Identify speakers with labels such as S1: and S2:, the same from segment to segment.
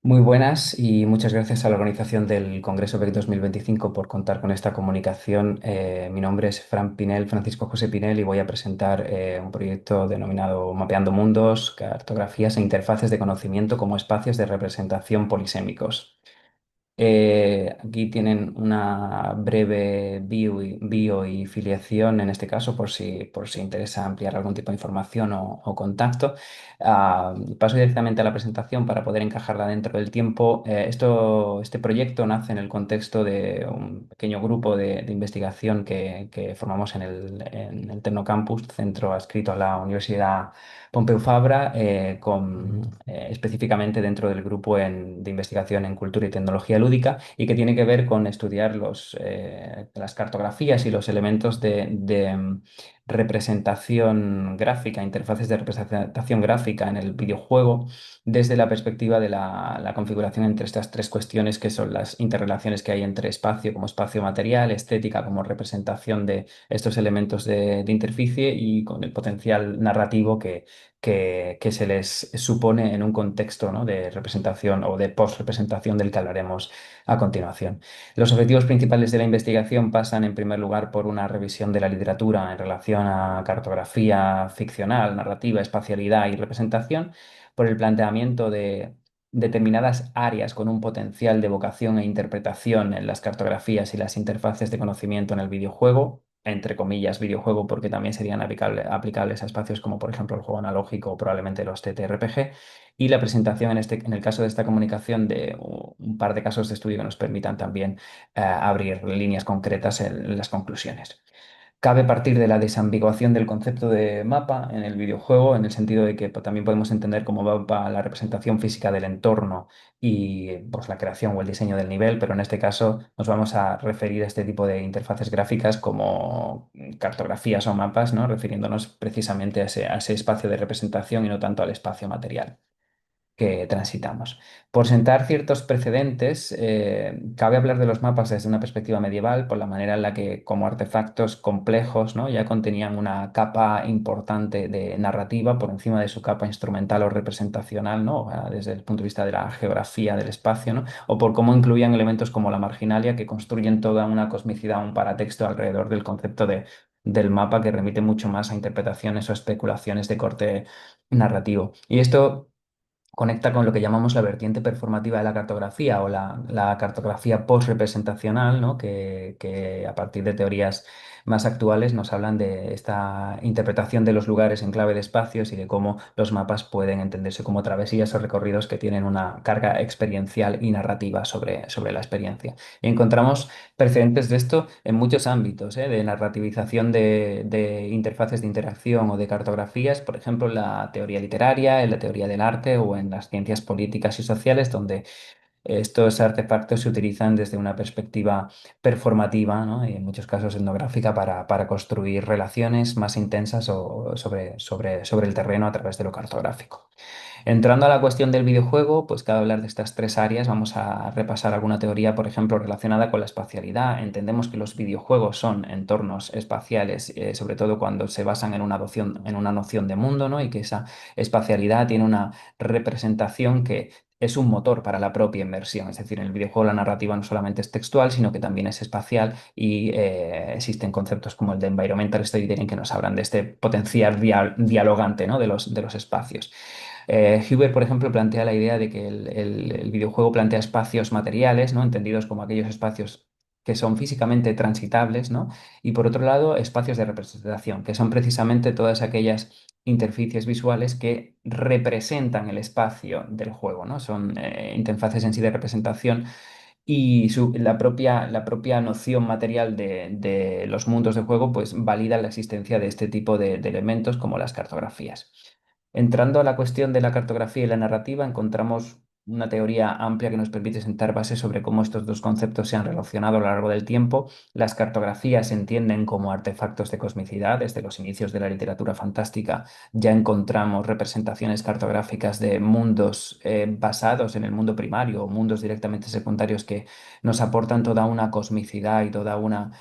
S1: Muy buenas y muchas gracias a la organización del Congreso BEC 2025 por contar con esta comunicación. Mi nombre es Francisco José Pinel, y voy a presentar un proyecto denominado Mapeando Mundos, cartografías e interfaces de conocimiento como espacios de representación polisémicos. Aquí tienen una breve bio y filiación en este caso por si interesa ampliar algún tipo de información o contacto. Paso directamente a la presentación para poder encajarla dentro del tiempo. Este proyecto nace en el contexto de un pequeño grupo de investigación que formamos en el Tecnocampus, centro adscrito a la Universidad Pompeu Fabra, específicamente dentro del grupo de investigación en cultura y tecnología lúdica, y que tiene que ver con estudiar las cartografías y los elementos de representación gráfica, interfaces de representación gráfica en el videojuego, desde la perspectiva de la configuración entre estas tres cuestiones, que son las interrelaciones que hay entre espacio como espacio material, estética como representación de estos elementos de interficie, y con el potencial narrativo que se les supone en un contexto, ¿no?, de representación o de post-representación, del que hablaremos a continuación. Los objetivos principales de la investigación pasan, en primer lugar, por una revisión de la literatura en relación a cartografía ficcional, narrativa, espacialidad y representación, por el planteamiento de determinadas áreas con un potencial de vocación e interpretación en las cartografías y las interfaces de conocimiento en el videojuego, entre comillas videojuego, porque también serían aplicables a espacios como por ejemplo el juego analógico o probablemente los TTRPG, y la presentación en el caso de esta comunicación de un par de casos de estudio que nos permitan también abrir líneas concretas en las conclusiones. Cabe partir de la desambiguación del concepto de mapa en el videojuego, en el sentido de que también podemos entender como mapa la representación física del entorno y pues, la creación o el diseño del nivel, pero en este caso nos vamos a referir a este tipo de interfaces gráficas como cartografías o mapas, ¿no?, refiriéndonos precisamente a ese espacio de representación y no tanto al espacio material que transitamos. Por sentar ciertos precedentes, cabe hablar de los mapas desde una perspectiva medieval, por la manera en la que, como artefactos complejos, ¿no?, ya contenían una capa importante de narrativa por encima de su capa instrumental o representacional, ¿no?, desde el punto de vista de la geografía del espacio, ¿no?, o por cómo incluían elementos como la marginalia, que construyen toda una cosmicidad, un paratexto alrededor del concepto del mapa, que remite mucho más a interpretaciones o especulaciones de corte narrativo. Y esto conecta con lo que llamamos la vertiente performativa de la cartografía, o la cartografía post-representacional, ¿no?, que a partir de teorías más actuales nos hablan de esta interpretación de los lugares en clave de espacios y de cómo los mapas pueden entenderse como travesías o recorridos que tienen una carga experiencial y narrativa sobre la experiencia. Y encontramos precedentes de esto en muchos ámbitos, de narrativización de interfaces de interacción o de cartografías, por ejemplo, en la teoría literaria, en la teoría del arte o en las ciencias políticas y sociales, donde estos artefactos se utilizan desde una perspectiva performativa, ¿no?, y en muchos casos etnográfica, para construir relaciones más intensas sobre el terreno a través de lo cartográfico. Entrando a la cuestión del videojuego, pues cabe hablar de estas tres áreas. Vamos a repasar alguna teoría, por ejemplo, relacionada con la espacialidad. Entendemos que los videojuegos son entornos espaciales, sobre todo cuando se basan en una noción de mundo, ¿no?, y que esa espacialidad tiene una representación que es un motor para la propia inmersión. Es decir, en el videojuego la narrativa no solamente es textual, sino que también es espacial, y existen conceptos como el de environmental storytelling que nos hablan de este potencial dialogante, ¿no?, de los espacios. Huber, por ejemplo, plantea la idea de que el videojuego plantea espacios materiales, ¿no?, entendidos como aquellos espacios que son físicamente transitables, ¿no?, y por otro lado, espacios de representación, que son precisamente todas aquellas interfaces visuales que representan el espacio del juego, ¿no? Son interfaces en sí de representación, y la propia noción material de los mundos de juego pues valida la existencia de este tipo de elementos como las cartografías. Entrando a la cuestión de la cartografía y la narrativa, encontramos una teoría amplia que nos permite sentar bases sobre cómo estos dos conceptos se han relacionado a lo largo del tiempo. Las cartografías se entienden como artefactos de cosmicidad. Desde los inicios de la literatura fantástica ya encontramos representaciones cartográficas de mundos basados en el mundo primario, o mundos directamente secundarios, que nos aportan toda una cosmicidad y toda una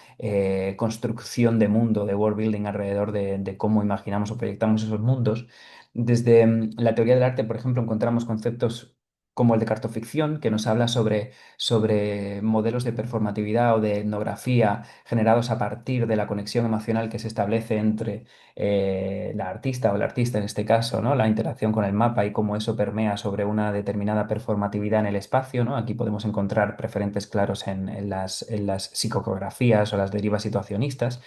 S1: construcción de mundo, de world building alrededor de cómo imaginamos o proyectamos esos mundos. Desde la teoría del arte, por ejemplo, encontramos conceptos como el de cartoficción, que nos habla sobre modelos de performatividad o de etnografía generados a partir de la conexión emocional que se establece entre la artista o el artista en este caso, ¿no? La interacción con el mapa y cómo eso permea sobre una determinada performatividad en el espacio, ¿no? Aquí podemos encontrar preferentes claros en las psicografías o las derivas situacionistas.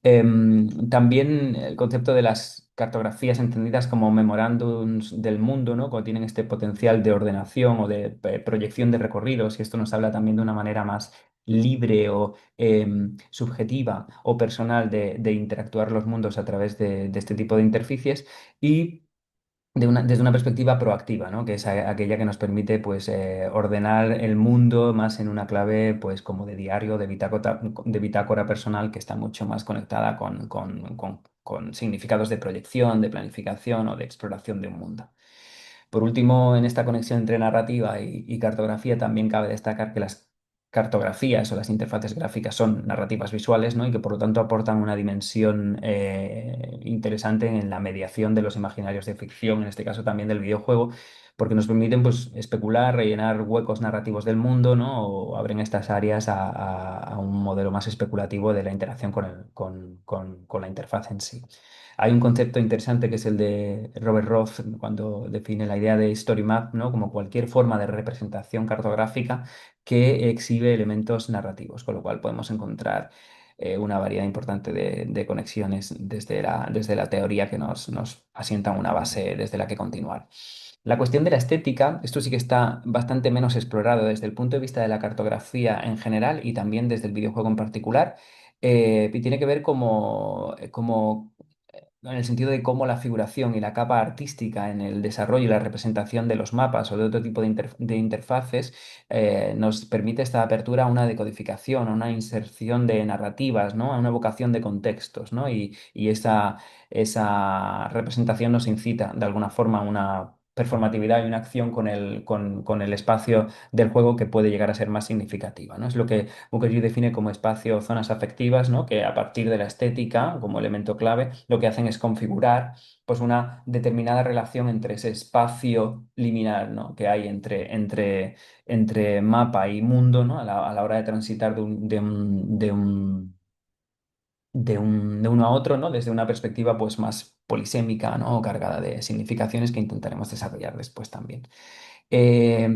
S1: También el concepto de las cartografías entendidas como memorándums del mundo, ¿no? Como tienen este potencial de ordenación o de proyección de recorridos, y esto nos habla también de una manera más libre o subjetiva o personal de interactuar los mundos a través de este tipo de interfaces. Y desde una perspectiva proactiva, ¿no? Que es aquella que nos permite pues, ordenar el mundo más en una clave pues, como de diario, de bitácora personal, que está mucho más conectada con significados de proyección, de planificación o de exploración de un mundo. Por último, en esta conexión entre narrativa y cartografía, también cabe destacar que las cartografías o las interfaces gráficas son narrativas visuales, ¿no? Y que por lo tanto aportan una dimensión interesante en la mediación de los imaginarios de ficción, en este caso también del videojuego, porque nos permiten pues, especular, rellenar huecos narrativos del mundo, ¿no? O abren estas áreas a un modelo más especulativo de la interacción con la interfaz en sí. Hay un concepto interesante que es el de Robert Roth cuando define la idea de story map, ¿no? Como cualquier forma de representación cartográfica que exhibe elementos narrativos, con lo cual podemos encontrar una variedad importante de conexiones desde la teoría que nos asientan una base desde la que continuar. La cuestión de la estética, esto sí que está bastante menos explorado desde el punto de vista de la cartografía en general y también desde el videojuego en particular, y tiene que ver en el sentido de cómo la figuración y la capa artística en el desarrollo y la representación de los mapas o de otro tipo de interfaces nos permite esta apertura a una decodificación, a una inserción de narrativas, ¿no? A una evocación de contextos, ¿no? Y esa representación nos incita de alguna forma a una performatividad y una acción con el espacio del juego que puede llegar a ser más significativa, ¿no? Es lo que Mukherjee define como espacio, zonas afectivas, ¿no? Que a partir de la estética, como elemento clave, lo que hacen es configurar pues, una determinada relación entre ese espacio liminal, ¿no? Que hay entre mapa y mundo, ¿no? A la hora de transitar de uno a otro, ¿no? Desde una perspectiva pues, más polisémica, ¿no? O cargada de significaciones que intentaremos desarrollar después también.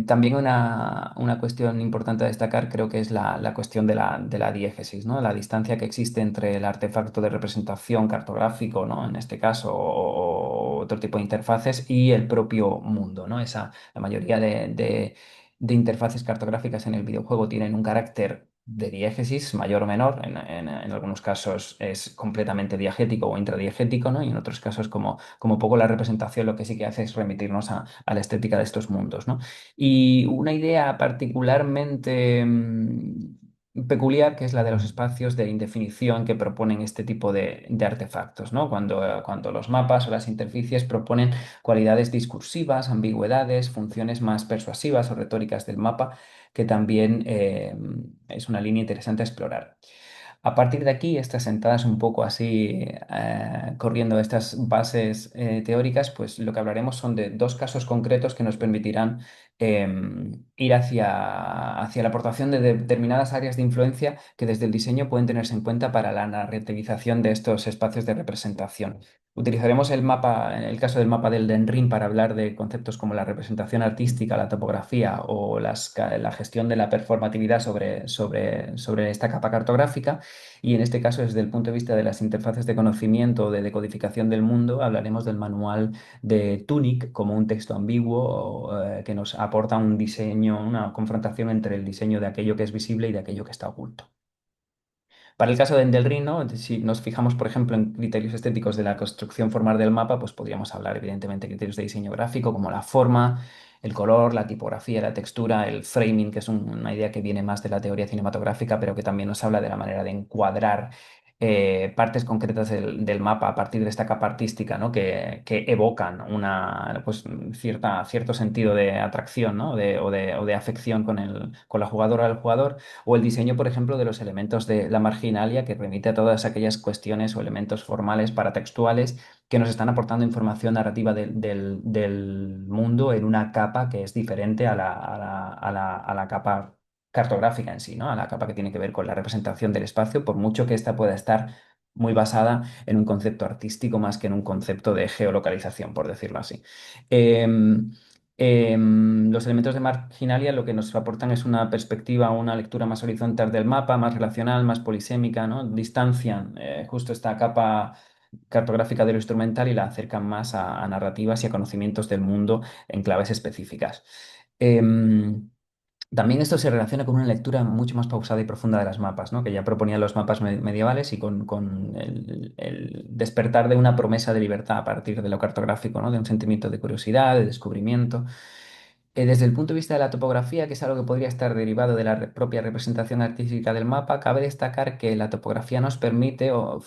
S1: También una cuestión importante a destacar creo que es la cuestión de la diégesis, ¿no? La distancia que existe entre el artefacto de representación cartográfico, ¿no? En este caso, o otro tipo de interfaces, y el propio mundo, ¿no? La mayoría de interfaces cartográficas en el videojuego tienen un carácter de diégesis, mayor o menor. En algunos casos es completamente diegético o intradiegético, ¿no? Y en otros casos, como poco la representación, lo que sí que hace es remitirnos a la estética de estos mundos, ¿no? Y una idea particularmente peculiar, que es la de los espacios de indefinición que proponen este tipo de artefactos, ¿no? Cuando los mapas o las interfaces proponen cualidades discursivas, ambigüedades, funciones más persuasivas o retóricas del mapa, que también es una línea interesante a explorar. A partir de aquí, estas sentadas un poco así, corriendo estas bases teóricas, pues lo que hablaremos son de dos casos concretos que nos permitirán ir hacia la aportación de determinadas áreas de influencia que desde el diseño pueden tenerse en cuenta para la narrativización de estos espacios de representación. Utilizaremos en el caso del mapa del Den Ring para hablar de conceptos como la representación artística, la topografía o la gestión de la performatividad sobre esta capa cartográfica. Y en este caso, desde el punto de vista de las interfaces de conocimiento o de decodificación del mundo, hablaremos del manual de Tunic como un texto ambiguo que nos aporta un diseño, una confrontación entre el diseño de aquello que es visible y de aquello que está oculto. Para el caso de Endelrin, ¿no? Si nos fijamos, por ejemplo, en criterios estéticos de la construcción formal del mapa, pues podríamos hablar, evidentemente, de criterios de diseño gráfico como la forma, el color, la tipografía, la textura, el framing, que es una idea que viene más de la teoría cinematográfica, pero que también nos habla de la manera de encuadrar partes concretas del mapa a partir de esta capa artística, ¿no? Que evocan pues, cierto sentido de atracción, ¿no? O de afección con la jugadora o el jugador, o el diseño, por ejemplo, de los elementos de la marginalia que remite a todas aquellas cuestiones o elementos formales paratextuales que nos están aportando información narrativa del mundo en una capa que es diferente a la capa cartográfica en sí, ¿no? A la capa que tiene que ver con la representación del espacio, por mucho que ésta pueda estar muy basada en un concepto artístico más que en un concepto de geolocalización, por decirlo así. Em, los elementos de marginalia lo que nos aportan es una perspectiva, una lectura más horizontal del mapa, más relacional, más polisémica, ¿no? Distancian justo esta capa cartográfica de lo instrumental y la acercan más a narrativas y a conocimientos del mundo en claves específicas. Em, También esto se relaciona con una lectura mucho más pausada y profunda de las mapas, ¿no? Que ya proponían los mapas medievales y con el despertar de una promesa de libertad a partir de lo cartográfico, ¿no? De un sentimiento de curiosidad, de descubrimiento. Desde el punto de vista de la topografía, que es algo que podría estar derivado de la propia representación artística del mapa, cabe destacar que la topografía nos permite o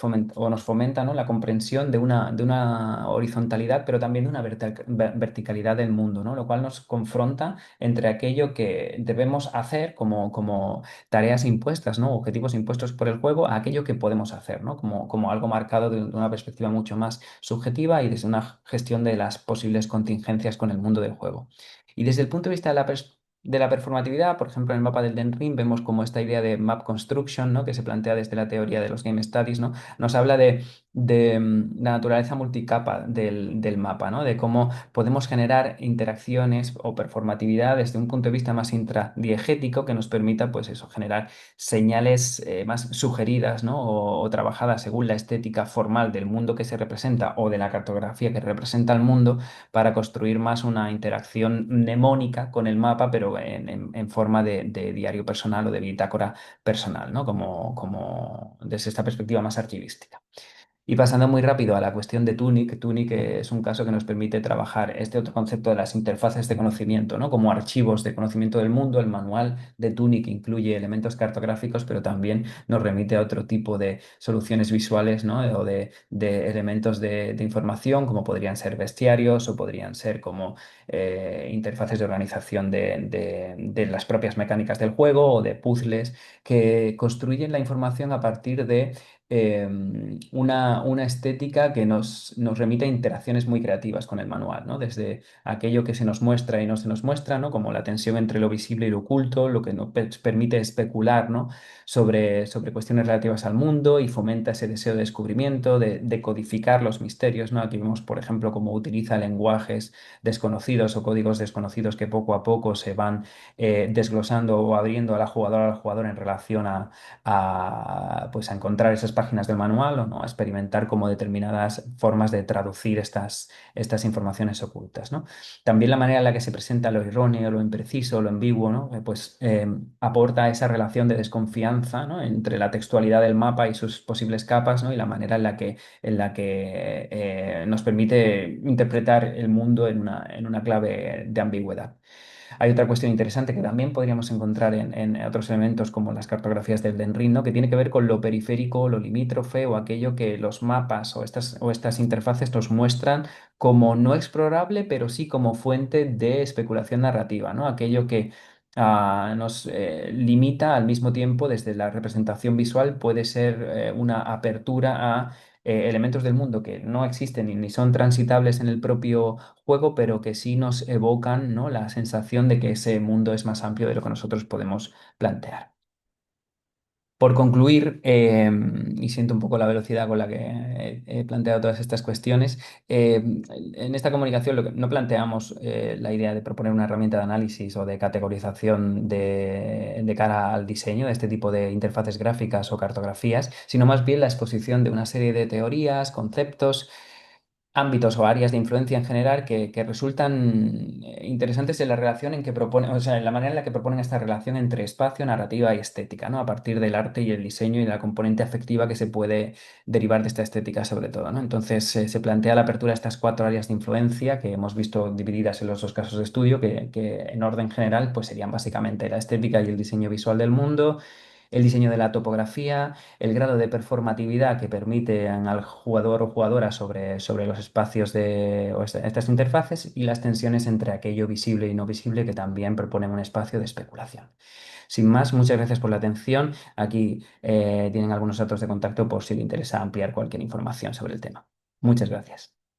S1: nos fomenta, ¿no? La comprensión de una horizontalidad, pero también de una verticalidad del mundo, ¿no? Lo cual nos confronta entre aquello que debemos hacer como tareas impuestas, ¿no? Objetivos impuestos por el juego, a aquello que podemos hacer, ¿no? Como algo marcado de una perspectiva mucho más subjetiva y desde una gestión de las posibles contingencias con el mundo del juego. Y desde el punto de vista de la performatividad, por ejemplo, en el mapa del Den Ring vemos como esta idea de map construction, ¿no? Que se plantea desde la teoría de los game studies, ¿no? Nos habla de la naturaleza multicapa del mapa, ¿no? De cómo podemos generar interacciones o performatividad desde un punto de vista más intradiegético que nos permita, pues eso, generar señales más sugeridas, ¿no? O trabajadas según la estética formal del mundo que se representa o de la cartografía que representa el mundo para construir más una interacción mnemónica con el mapa, pero en forma de diario personal o de bitácora personal, ¿no? Como desde esta perspectiva más archivística. Y pasando muy rápido a la cuestión de Tunic, Tunic es un caso que nos permite trabajar este otro concepto de las interfaces de conocimiento, ¿no? Como archivos de conocimiento del mundo. El manual de Tunic incluye elementos cartográficos, pero también nos remite a otro tipo de soluciones visuales, ¿no? O de elementos de información, como podrían ser bestiarios o podrían ser como interfaces de organización de las propias mecánicas del juego o de puzzles que construyen la información a partir de una estética que nos remite a interacciones muy creativas con el manual, ¿no? Desde aquello que se nos muestra y no se nos muestra, ¿no? Como la tensión entre lo visible y lo oculto, lo que nos permite especular, ¿no? Sobre cuestiones relativas al mundo y fomenta ese deseo de descubrimiento, de codificar los misterios, ¿no? Aquí vemos, por ejemplo, cómo utiliza lenguajes desconocidos o códigos desconocidos que poco a poco se van desglosando o abriendo a la jugadora o al jugador en relación pues a encontrar esas páginas del manual o no, a experimentar como determinadas formas de traducir estas informaciones ocultas, ¿no? También la manera en la que se presenta lo erróneo, lo impreciso, lo ambiguo, ¿no? Pues aporta esa relación de desconfianza, ¿no? Entre la textualidad del mapa y sus posibles capas, ¿no? Y la manera en la que nos permite interpretar el mundo en una clave de ambigüedad. Hay otra cuestión interesante que también podríamos encontrar en otros elementos como las cartografías del Den Ring, ¿no? Que tiene que ver con lo periférico, lo limítrofe o aquello que los mapas o estas interfaces nos muestran como no explorable, pero sí como fuente de especulación narrativa, ¿no? Aquello que nos limita al mismo tiempo desde la representación visual puede ser una apertura a elementos del mundo que no existen ni son transitables en el propio juego, pero que sí nos evocan, ¿no? La sensación de que ese mundo es más amplio de lo que nosotros podemos plantear. Por concluir, y siento un poco la velocidad con la que he planteado todas estas cuestiones, en esta comunicación no planteamos la idea de proponer una herramienta de análisis o de categorización de cara al diseño de este tipo de interfaces gráficas o cartografías, sino más bien la exposición de una serie de teorías, conceptos, ámbitos o áreas de influencia en general que resultan interesantes en la relación en que proponen, o sea, en la manera en la que proponen esta relación entre espacio, narrativa y estética, ¿no? A partir del arte y el diseño y de la componente afectiva que se puede derivar de esta estética sobre todo, ¿no? Entonces, se plantea la apertura de estas cuatro áreas de influencia que hemos visto divididas en los dos casos de estudio, que en orden general pues serían básicamente la estética y el diseño visual del mundo, el diseño de la topografía, el grado de performatividad que permite al jugador o jugadora sobre los espacios de estas interfaces y las tensiones entre aquello visible y no visible que también proponen un espacio de especulación. Sin más, muchas gracias por la atención. Aquí tienen algunos datos de contacto por si le interesa ampliar cualquier información sobre el tema. Muchas gracias.